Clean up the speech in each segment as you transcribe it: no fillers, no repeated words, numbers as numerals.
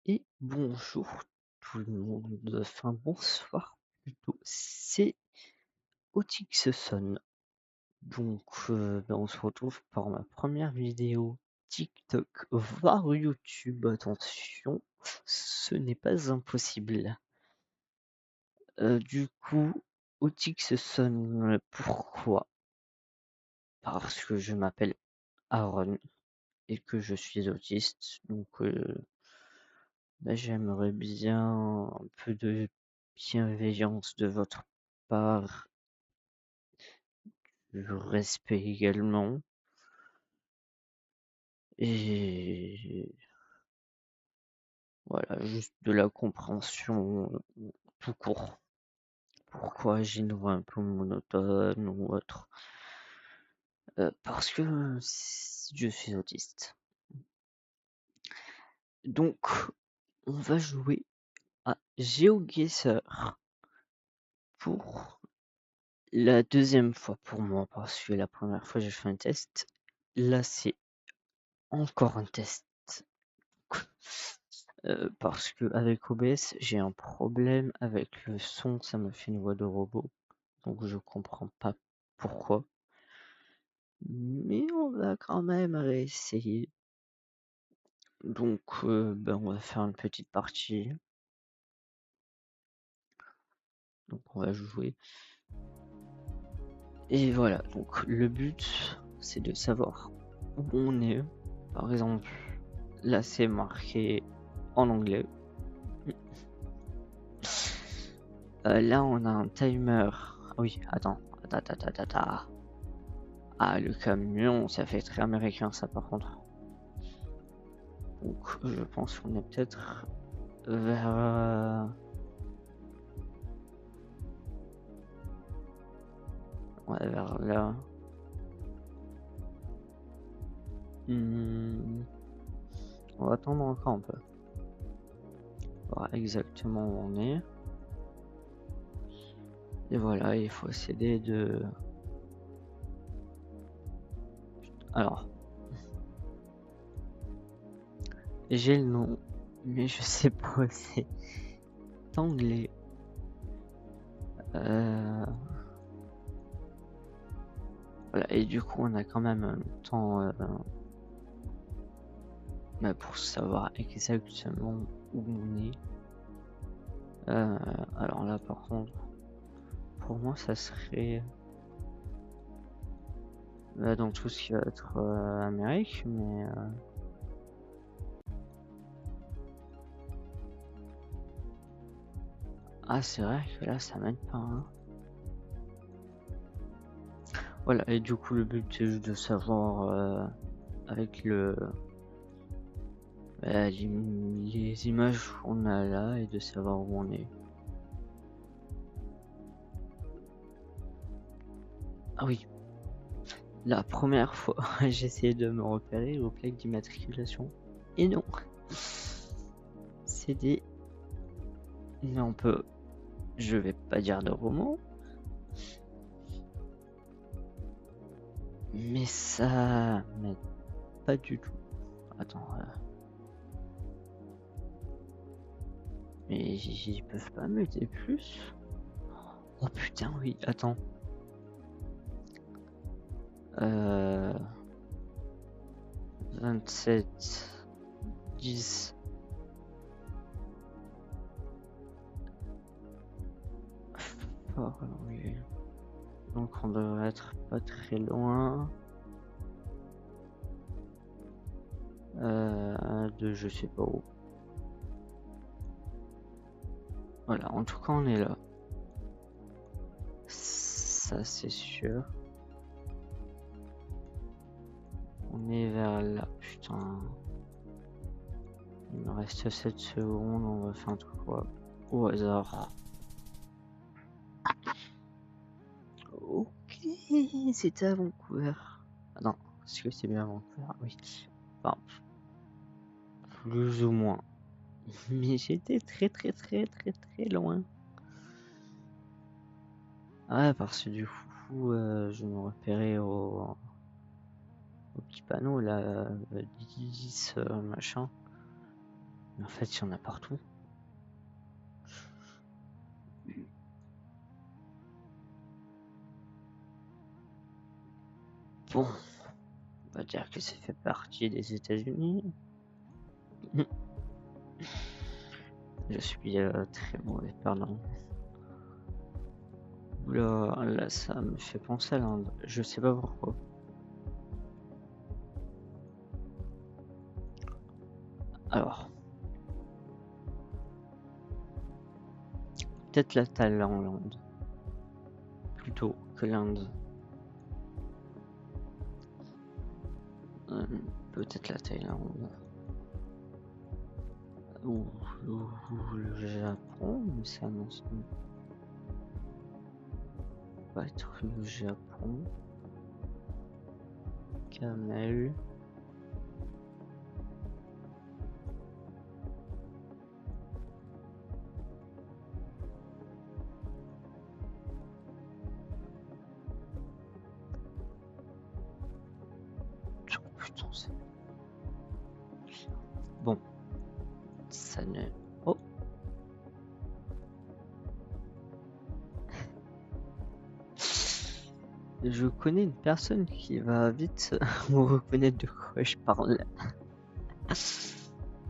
Et bonjour tout le monde, enfin bonsoir plutôt, c'est Otixson. Donc on se retrouve pour ma première vidéo TikTok, voire YouTube, attention, ce n'est pas impossible. Du coup, Otixson, pourquoi? Parce que je m'appelle Aaron et que je suis autiste, donc j'aimerais bien un peu de bienveillance de votre part, du respect également, et voilà, juste de la compréhension tout court. Pourquoi j'ai une voix un peu monotone ou autre? Parce que je suis autiste. Donc, on va jouer à GeoGuessr pour la deuxième fois pour moi, parce que la première fois j'ai fait un test. Là, c'est encore un test. Parce que avec OBS, j'ai un problème avec le son, ça me fait une voix de robot. Donc je comprends pas pourquoi. Mais on va quand même réessayer. Donc on va faire une petite partie. Donc on va jouer. Et voilà, donc le but c'est de savoir où on est. Par exemple, là c'est marqué en anglais. Là on a un timer. Ah oui, attends. Ah, le camion, ça fait très américain ça par contre. Donc je pense qu'on est peut-être vers... ouais, vers là. On va attendre encore un peu. Voir exactement où on est. Et voilà, il faut essayer de... Alors, j'ai le nom, mais je sais pas, c'est anglais. Voilà, et du coup, on a quand même un temps pour savoir exactement où on est. Alors là, par contre, pour moi, ça serait dans tout ce qui va être Amérique, mais ah, c'est vrai que là, ça m'aide pas, hein. Voilà, et du coup, le but c'est juste de savoir avec les images qu'on a là et de savoir où on est. Ah oui, la première fois, j'ai essayé de me repérer aux plaques d'immatriculation. Et non, c'est des... Non, je vais pas dire de roman, mais ça m'aide pas du tout. Attends, mais ils peuvent pas m'aider plus? Oh putain, oui, attends. 27, 10. Oh, oui. Donc on devrait être pas très loin. De je sais pas où. Voilà, en tout cas on est là. Ça c'est sûr. On est vers là, putain. Il me reste 7 secondes, on va faire un truc au hasard. Ok, c'était à Vancouver. Ah non, est-ce que c'est bien Vancouver? Oui. Enfin, plus ou moins. Mais j'étais très loin. Ah, parce que du coup, je me repérais au petit panneau là, 10 machin. Mais en fait, il y en a partout. Bon, on va dire que ça fait partie des États-Unis. Je suis très mauvais perdant. Oula, là, ça me fait penser à l'Inde. Je sais pas pourquoi. Alors, peut-être la Thaïlande plutôt que l'Inde. Peut-être la Thaïlande. Ou le Japon, mais ça non, ça va être le Japon. Camel. Oh, putain, c'est... Bon, ça ne... Oh. Je connais une personne qui va vite me reconnaître de quoi je parle.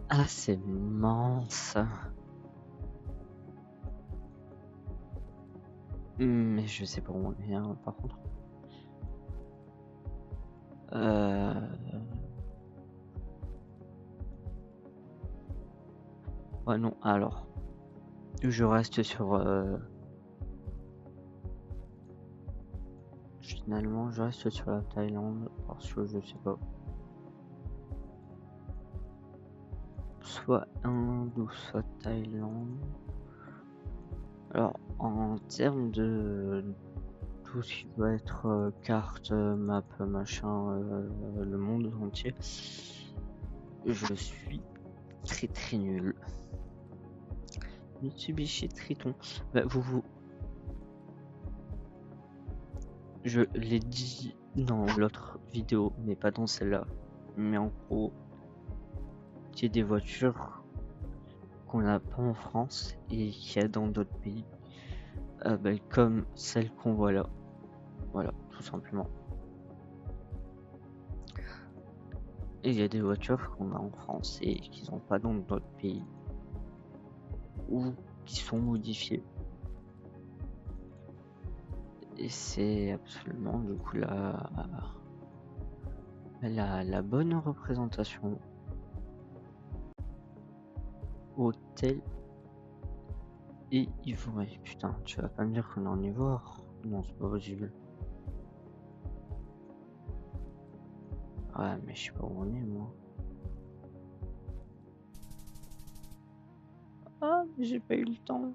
Ah, c'est mince. Mais je sais pas où on est, hein, par contre. Ouais, non, alors. Je reste sur... Finalement, je reste sur la Thaïlande parce que je sais pas. Soit Inde ou soit Thaïlande. Alors, en termes de tout ce qui doit être carte, map, machin, le monde entier, je suis très nul. Mitsubishi Triton. Bah, je l'ai dit dans l'autre vidéo, mais pas dans celle-là. Mais en gros, c'est des voitures qu'on n'a pas en France et qu'il y a dans d'autres pays. Comme celle qu'on voit là. Voilà, tout simplement. Et il y a des voitures qu'on a en France et qui sont pas dans d'autres pays. Ou qui sont modifiées. Et c'est absolument du coup la bonne représentation. Hôtel et ivoire. Putain, tu vas pas me dire qu'on est en ivoire? Non, c'est pas possible. Ouais, mais je sais pas où on est, moi. Ah, mais j'ai pas eu le temps.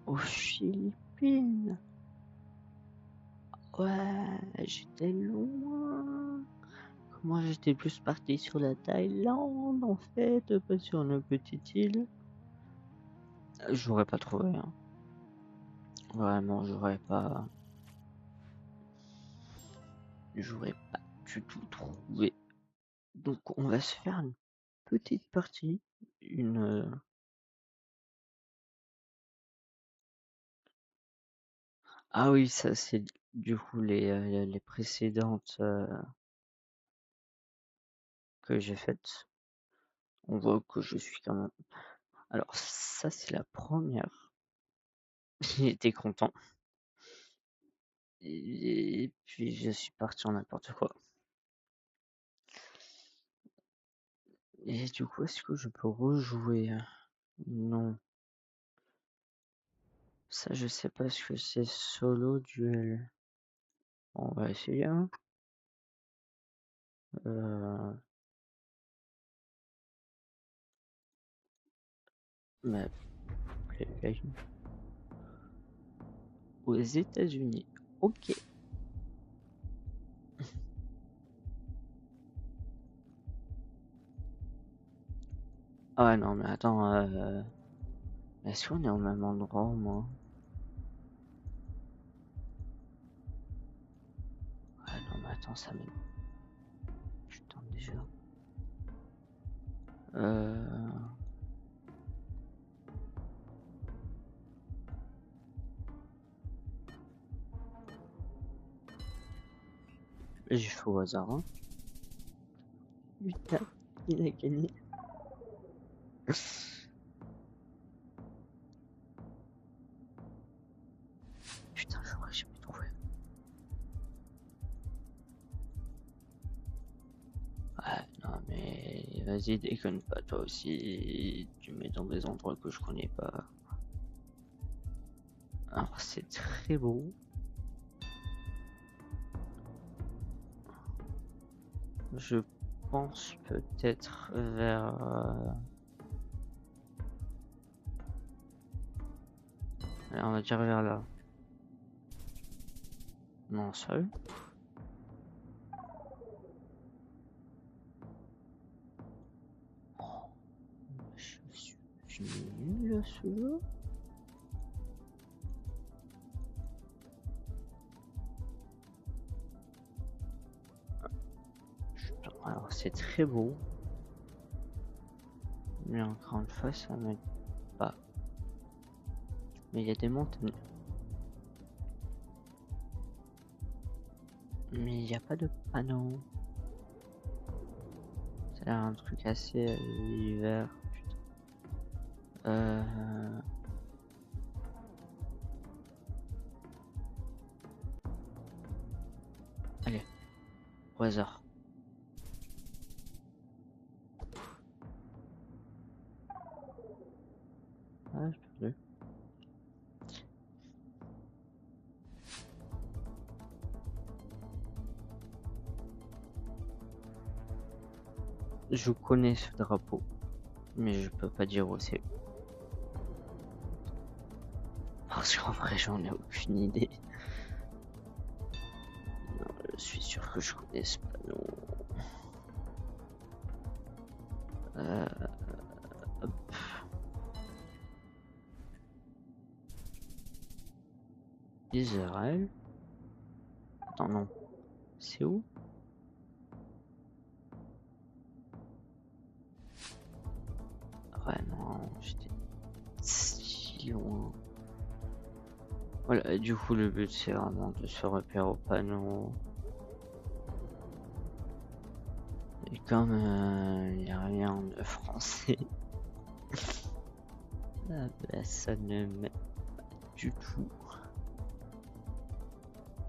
Aux Philippines. Ouais, j'étais loin. Moi, j'étais plus parti sur la Thaïlande, en fait, pas sur une petite île. J'aurais pas trouvé, hein. Vraiment, j'aurais pas du tout trouvé. Donc, on va se faire une petite partie, Ah oui, ça c'est du coup les précédentes que j'ai faites. On voit que je suis quand même. Alors ça c'est la première. J'étais content. Et puis je suis parti en n'importe quoi. Et du coup, est-ce que je peux rejouer? Non. Ça, je sais pas ce que c'est solo duel. On va essayer, hein. Mais aux États-Unis. Ok. Ah non, mais attends. Est-ce qu'on est au même endroit, moi? Attends, ça m'aide. Putain, déjà. J'ai fait au hasard, hein. Putain, il a gagné. Putain, j'aurais jamais trouvé. Ouais, non mais vas-y, déconne pas toi aussi. Tu me mets dans des endroits que je connais pas. Alors c'est très beau. Je pense peut-être vers... Allez, on va dire vers là. Non, sérieux? Oh, je suis nul à ce jeu. Alors c'est très beau. Mais encore une fois, ça m'aide pas. Mais il y a des montagnes. Mais il n'y a pas de panneau. Ça a l'air un truc assez hiver. Putain. Allez. Au hasard. Ah, j'ai perdu. Je connais ce drapeau, mais je peux pas dire où c'est. Parce qu'en vrai, j'en ai aucune idée. Non, je suis sûr que je connais ce panneau. Hop. Israël. Attends, non. C'est où? Ouais, non, j'étais si loin. Voilà, et du coup, le but c'est vraiment de se repérer au panneau. Et comme il n'y a rien de français, ah bah, ça ne m'aide pas du tout.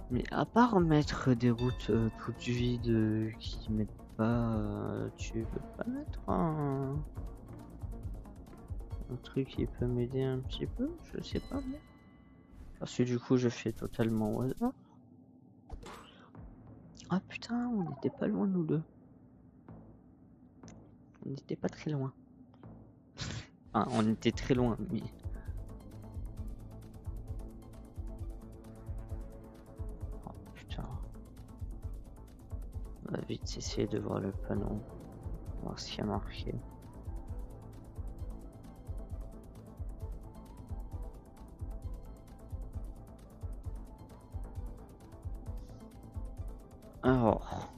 Mais à part mettre des routes toutes vides qui m'aident pas, tu veux pas mettre un truc qui peut m'aider un petit peu? Je sais pas, mais... Parce que du coup, je fais totalement au hasard. Ah putain, on n'était pas loin nous deux. On n'était pas très loin. Enfin, on était très loin, mais... Oh putain. On va vite essayer de voir le panneau. Voir ce qu'il y a marqué. Alors...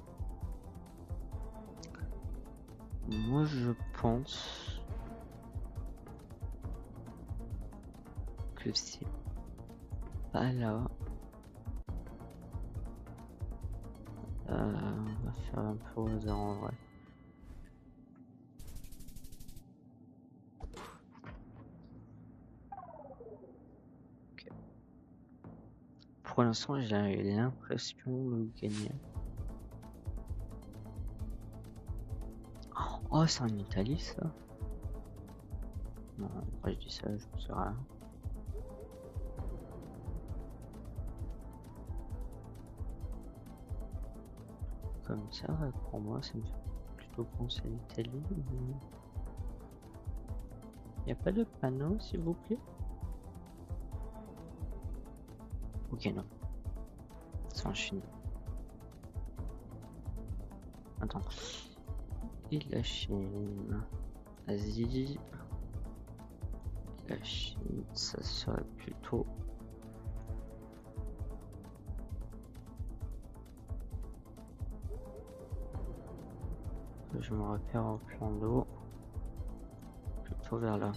Moi je pense... que c'est pas là. On va faire un peu au hasard en vrai. Okay. Pour l'instant j'ai l'impression de gagner. Oh c'est en Italie ça? Non, après je dis ça, je ne sais rien. Comme ça, pour moi, ça me fait plutôt penser à l'Italie. Mais... il n'y a pas de panneau, s'il vous plaît? Ok, non. C'est en Chine. Attends. Et la Chine. Asie. La Chine, ça serait plutôt... Je me repère au plan d'eau. Plutôt vers là.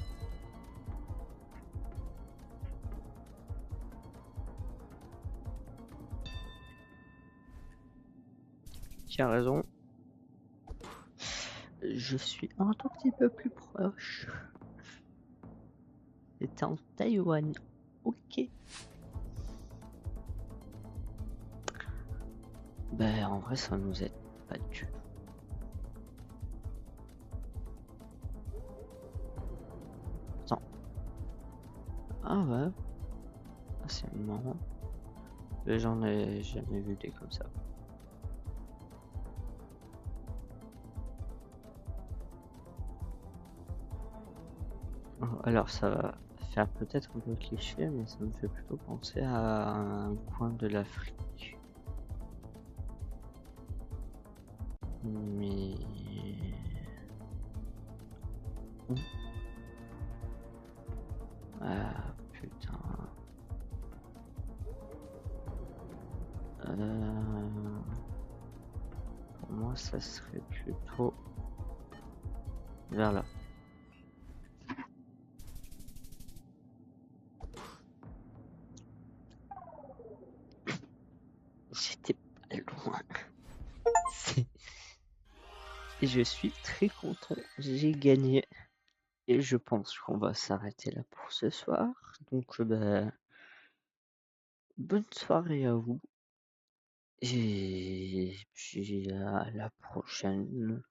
Tu as raison. Je suis un tout petit peu plus proche. C'est en Taïwan. Ok. Ben en vrai ça nous aide pas du tout. Attends. Ah ouais. Ah, c'est marrant. J'en ai jamais vu des comme ça. Alors ça va faire peut-être un peu cliché, mais ça me fait plutôt penser à un coin de l'Afrique. Mais... Ah putain. Pour moi ça serait plutôt vers là. J'étais pas loin. Et je suis très content. J'ai gagné. Et je pense qu'on va s'arrêter là pour ce soir. Donc, bonne soirée à vous. Et puis à la prochaine.